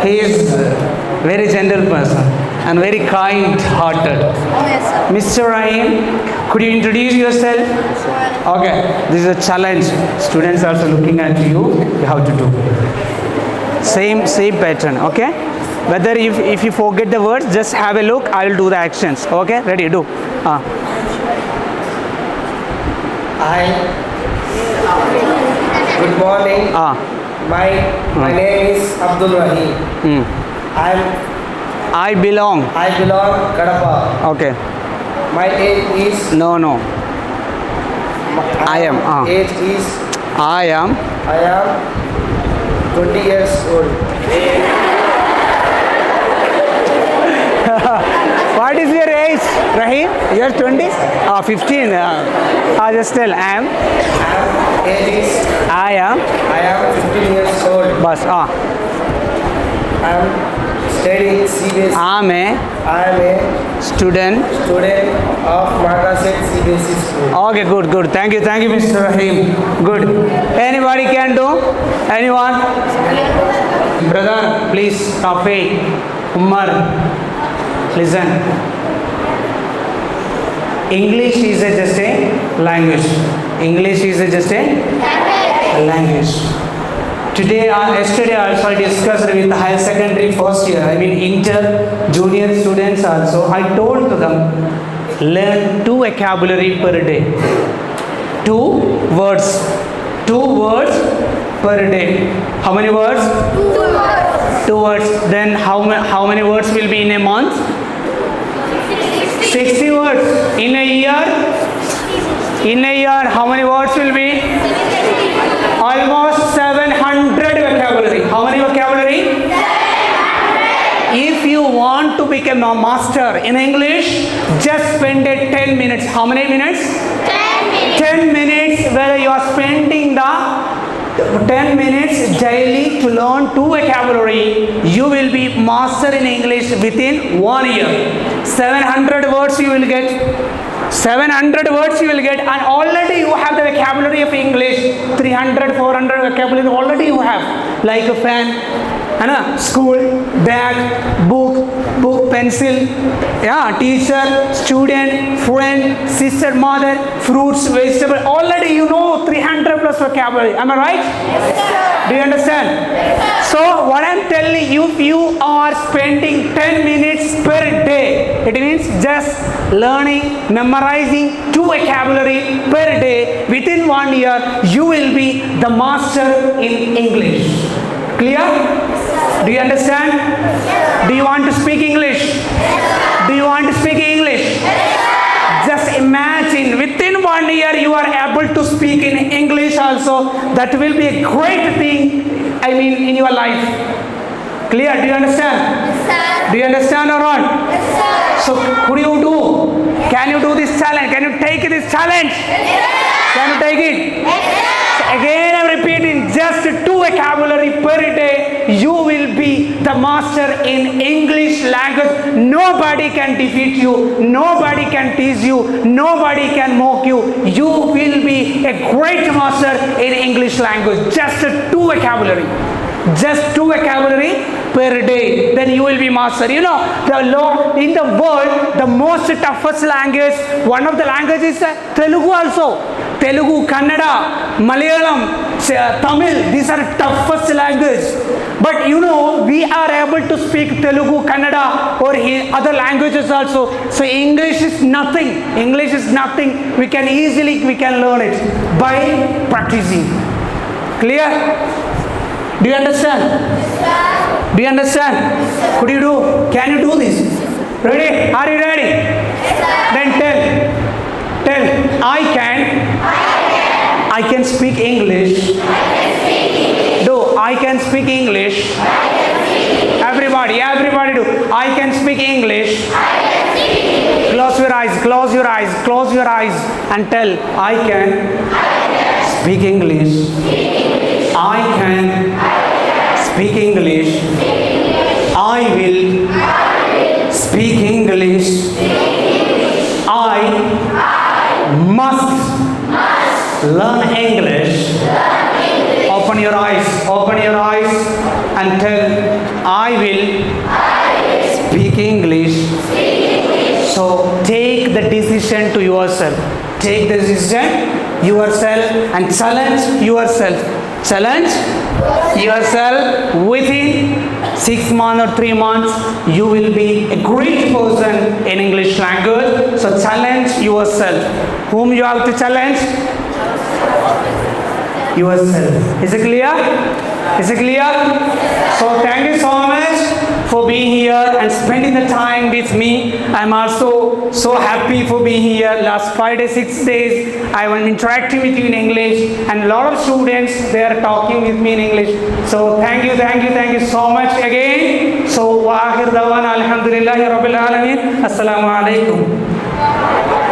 He is very gentle person and very kind-hearted. Mr. Rahim, could you introduce yourself? Okay, this is a challenge. Students are also looking at you. You have to do same pattern. Okay. Whether if you forget the words, just have a look. I will do the actions. Okay. Ready? Do. Good morning. My name is Abdul Rahim. I belong. Kadapa. Okay. My age is. No. I am. Age is. I am 20 years old. What is your age, Rahim? You are 20? 15. Just tell. I am 15 years old. Bas. I am studying CBSE. I am a student of Makacet CBSE School. Okay, good. Thank you, Mr. Rahim. Good. Anybody can do? Anyone? Brother, please, Kafi, Umar, listen. English is just a language. English is just a language. Yesterday also I discussed with the higher secondary first year, inter, junior students also. I told to them, learn 2 vocabulary per day. 2 words per day. How many words? 2 words. Then how many words will be in a month? 60 words. In a year, how many words will be? Almost 700 vocabulary. How many vocabulary? 700. If you want to become a master in English, just spend 10 minutes. How many minutes? 10 minutes. 10 minutes where you are spending the 10 minutes daily to learn 2 vocabulary. You will be master in English within 1 year. 700 words you will get. 700 words you will get, and already you have the vocabulary of English. 300, 400 vocabulary already you have, like a fan, school, bag, book, pencil, teacher, student, friend, sister, mother, fruits, vegetable. Already you know 300 plus vocabulary. Am I right? Yes, sir. Do you understand? Yes, so what I am telling you, if you are spending 10 minutes per day, it means just learning, memorizing 2 vocabulary per day, within 1 year you will be the master in English. Clear? Yes, do you understand? Yes, do you want to speak English? Yes, do you want to speak English? Yes, just imagine within 1 year you are able to speak in English also. That will be a great thing, in your life. Clear? Do you understand? Yes, sir. Do you understand or not? Yes, sir. So could you do? Can you do this challenge? Can you take this challenge? Yes, can you take it? Yes, so again I am repeating, just 2 vocabulary per day, you will be the master in English language. Nobody can defeat you. Nobody can tease you. Nobody can mock you. You will be a great master in English language. Just 2 vocabulary. Just 2 vocabulary per day, then you will be master. In the world, the most toughest language, one of the languages is Telugu also. Telugu, Kannada, Malayalam, Tamil, these are toughest language. But we are able to speak Telugu, Kannada or other languages also. So English is nothing. English is nothing. We can learn it by practicing. Clear? Do you understand? Yes, do you understand? Yes, could you do? Can you do this? Ready? Are you ready? Yes, then tell. I can speak English. Do. I can speak English. Everybody do. I can speak English. Close your eyes and tell. I can speak English. I can speak English. I will speak English. I must learn English. Open your eyes and tell, I will speak English. So take the decision to yourself. Take the decision yourself and challenge yourself. Challenge yourself within 6 months or 3 months. You will be a great person in English language. So challenge yourself. Whom you have to challenge? Yourself. Is it clear? Is it clear? So thank you so much for being here and spending the time with me. I'm also so happy for being here. Last 5 days, 6 days, I was interacting with you in English, and a lot of students, they are talking with me in English. So thank you so much again. So wa akhir dawana alhamdulillahi rabbil alamin. Assalamu alaikum.